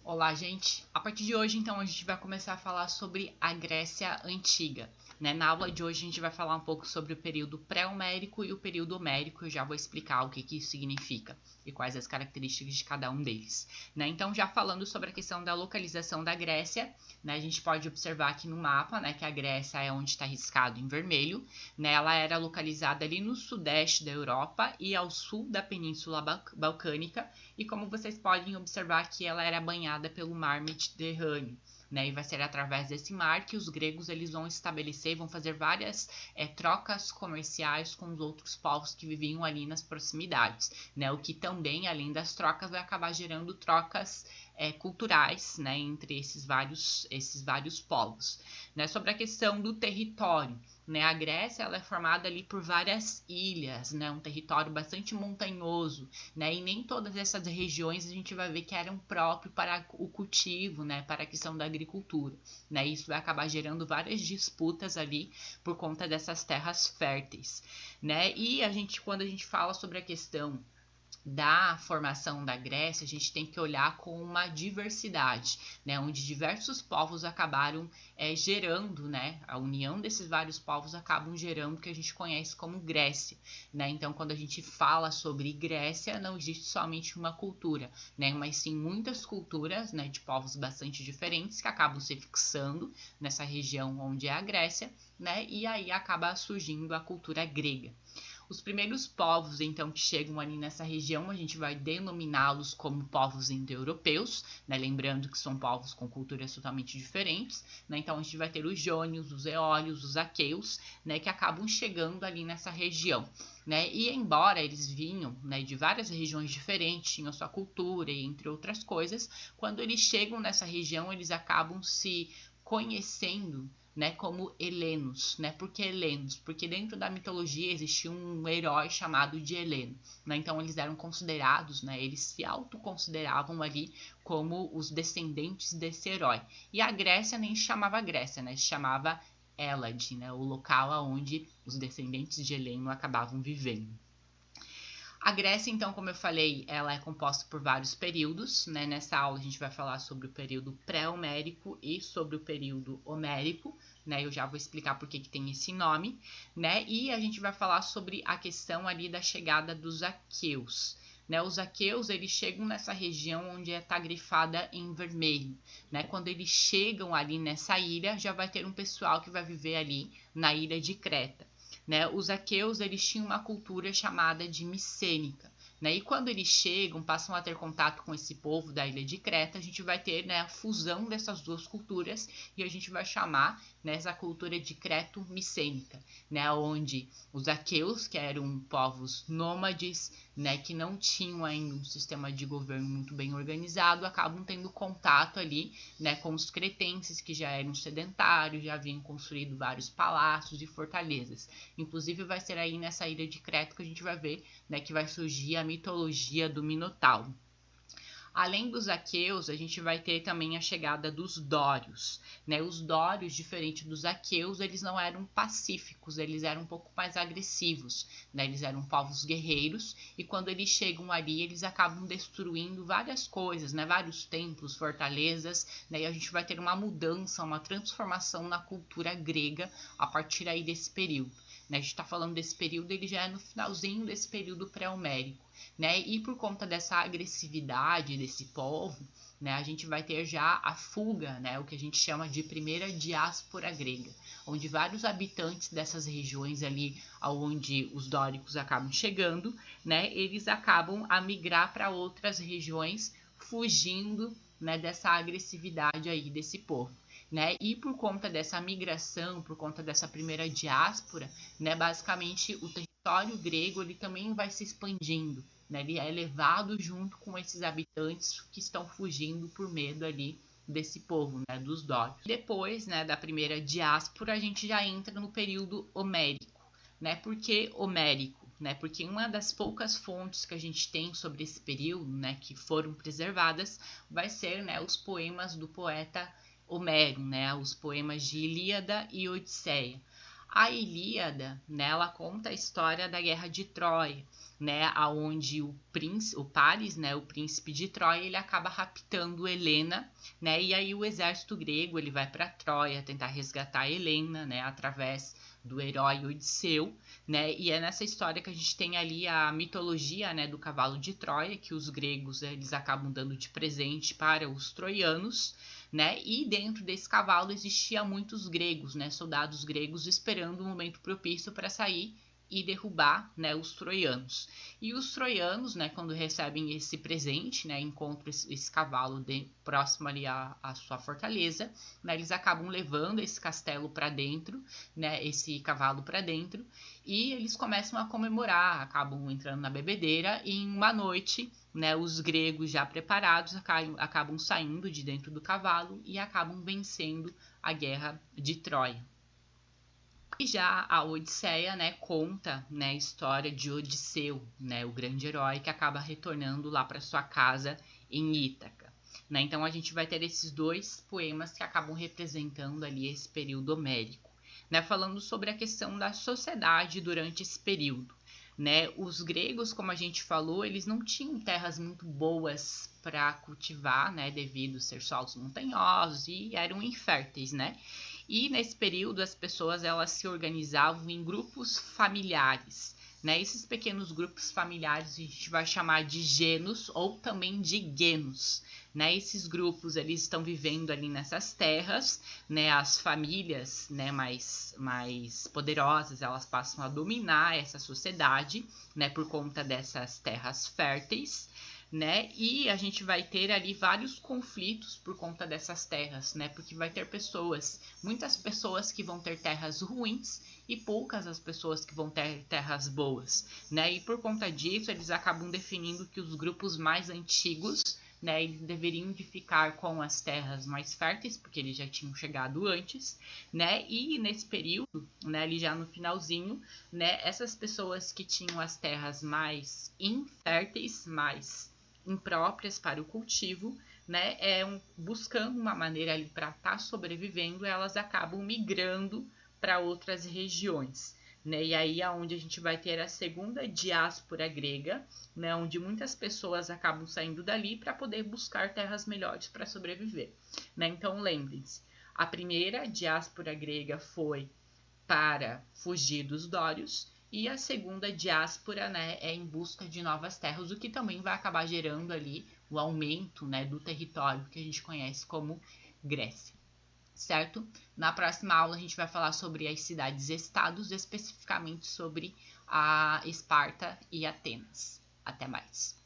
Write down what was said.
Olá, gente! A partir de hoje, então, a gente vai começar a falar sobre a Grécia Antiga. Na aula de hoje, a gente vai falar um pouco sobre o período pré-homérico e o período homérico. Eu já vou explicar o que isso significa e quais as características de cada um deles. Então, já falando sobre a questão da localização da Grécia, a gente pode observar aqui no mapa que a Grécia é onde está riscado em vermelho. Ela era localizada ali no sudeste da Europa e ao sul da Península Balcânica. E como vocês podem observar que ela era banhada pelo mar Mediterrâneo. E vai ser através desse mar que os gregos eles vão estabelecer, vão fazer várias trocas comerciais com os outros povos que viviam ali nas proximidades. O que também, além das trocas, vai acabar gerando trocas culturais entre esses vários povos. Sobre a questão do território. A Grécia ela é formada ali por várias ilhas, um território bastante montanhoso, e nem todas essas regiões a gente vai ver que eram próprias para o cultivo, para a questão da agricultura. Isso vai acabar gerando várias disputas ali por conta dessas terras férteis. E quando a gente fala sobre a questão da formação da Grécia, a gente tem que olhar com uma diversidade, onde diversos povos acabaram gerando, a união desses vários povos acabam gerando o que a gente conhece como Grécia. Então, quando a gente fala sobre Grécia, não existe somente uma cultura, mas sim muitas culturas de povos bastante diferentes que acabam se fixando nessa região onde é a Grécia, e aí acaba surgindo a cultura grega. Os primeiros povos, então, que chegam ali nessa região, a gente vai denominá-los como povos indo-europeus, lembrando que são povos com culturas totalmente diferentes. Então, a gente vai ter os jônios, os eólios, os aqueus, que acabam chegando ali nessa região. E embora eles vinham de várias regiões diferentes, tinham sua cultura e entre outras coisas, quando eles chegam nessa região, eles acabam se conhecendo como helenos. Por que helenos? Porque dentro da mitologia existia um herói chamado de Heleno. Então eles eram considerados, eles se autoconsideravam ali como os descendentes desse herói. E a Grécia nem se chamava Grécia, se chamava Hélade, o local onde os descendentes de Heleno acabavam vivendo. A Grécia, então, como eu falei, ela é composta por vários períodos. Nessa aula a gente vai falar sobre o período pré-homérico e sobre o período homérico. Eu já vou explicar por que tem esse nome. E a gente vai falar sobre a questão ali da chegada dos aqueus. Os aqueus eles chegam nessa região onde está grifada em vermelho. Quando eles chegam ali nessa ilha, já vai ter um pessoal que vai viver ali na ilha de Creta. Os aqueus eles tinham uma cultura chamada de micênica. E quando eles chegam, passam a ter contato com esse povo da ilha de Creta, a gente vai ter a fusão dessas duas culturas e a gente vai chamar essa cultura de creto-micênica, onde os aqueus, que eram povos nômades, que não tinham ainda um sistema de governo muito bem organizado, acabam tendo contato ali com os cretenses, que já eram sedentários, já haviam construído vários palácios e fortalezas. Inclusive vai ser aí nessa ilha de Creta que a gente vai ver que vai surgir a mitologia do Minotauro. Além dos aqueus, a gente vai ter também a chegada dos dórios. Os dórios, diferente dos aqueus, eles não eram pacíficos, eles eram um pouco mais agressivos. Eles eram povos guerreiros e quando eles chegam ali, eles acabam destruindo várias coisas, vários templos, fortalezas, e a gente vai ter uma mudança, uma transformação na cultura grega a partir aí desse período. A gente está falando desse período, ele já é no finalzinho desse período pré-homérico. E por conta dessa agressividade desse povo, a gente vai ter já a fuga, o que a gente chama de primeira diáspora grega, onde vários habitantes dessas regiões ali, onde os dóricos acabam chegando, eles acabam a migrar para outras regiões, fugindo dessa agressividade aí desse povo. E por conta dessa migração, por conta dessa primeira diáspora, basicamente o território grego ele também vai se expandindo. Ele é levado junto com esses habitantes que estão fugindo por medo ali desse povo, dos dórios. Depois da primeira diáspora, a gente já entra no período homérico. Por que homérico? Porque uma das poucas fontes que a gente tem sobre esse período, que foram preservadas, vai ser os poemas do poeta Homero, os poemas de Ilíada e Odisseia. A Ilíada, né, ela conta a história da guerra de Troia, né, aonde o Paris, né, o príncipe de Troia, ele acaba raptando Helena, né, e aí o exército grego ele vai para Troia tentar resgatar Helena, né, através do herói Odisseu, né, e é nessa história que a gente tem ali a mitologia, né, do cavalo de Troia, que os gregos eles acabam dando de presente para os troianos, né, e dentro desse cavalo existia muitos gregos, né, soldados gregos esperando um momento propício para sair e derrubar, né, os troianos. E os troianos, né, quando recebem esse presente, né, encontram esse cavalo próximo ali à sua fortaleza, né, eles acabam levando esse castelo para dentro, né, esse cavalo para dentro, e eles começam a comemorar, acabam entrando na bebedeira e em uma noite, né, os gregos já preparados acabam saindo de dentro do cavalo e acabam vencendo a guerra de Troia. E já a Odisseia, né, conta, né, a história de Odisseu, né, o grande herói que acaba retornando lá para sua casa em Ítaca. Né? Então a gente vai ter esses dois poemas que acabam representando ali esse período homérico, né, falando sobre a questão da sociedade durante esse período. Né? Os gregos, como a gente falou, eles não tinham terras muito boas para cultivar, né, devido a ser solos montanhosos e eram inférteis, né? E nesse período as pessoas elas se organizavam em grupos familiares, né? Esses pequenos grupos familiares a gente vai chamar de genos ou também de genos, né? Esses grupos eles estão vivendo ali nessas terras, né? As famílias, né, mais poderosas elas passam a dominar essa sociedade, né, por conta dessas terras férteis. Né? E a gente vai ter ali vários conflitos por conta dessas terras, né? Porque vai ter muitas pessoas que vão ter terras ruins e poucas as pessoas que vão ter terras boas, né? E por conta disso eles acabam definindo que os grupos mais antigos, né, eles deveriam de ficar com as terras mais férteis, porque eles já tinham chegado antes, né? E nesse período, né, ali já no finalzinho, né, essas pessoas que tinham as terras mais inférteis, mais impróprias para o cultivo, né, buscando uma maneira ali para estar sobrevivendo, elas acabam migrando para outras regiões, né, e aí é onde a gente vai ter a segunda diáspora grega, né, onde muitas pessoas acabam saindo dali para poder buscar terras melhores para sobreviver, né, então lembrem-se, a primeira diáspora grega foi para fugir dos dórios, e a segunda diáspora, né, é em busca de novas terras, o que também vai acabar gerando ali o aumento, né, do território que a gente conhece como Grécia, certo? Na próxima aula a gente vai falar sobre as cidades-estados, especificamente sobre a Esparta e Atenas. Até mais!